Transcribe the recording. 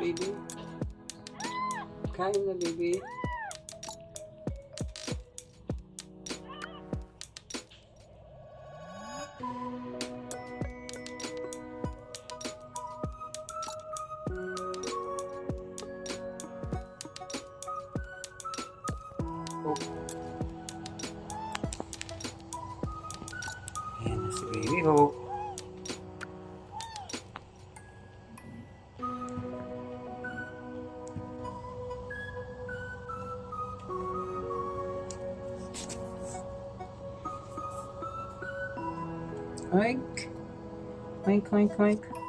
baby. Kain na, baby. Oh. Ayan na si Baby Hope. Oink. Oink, oink, oink.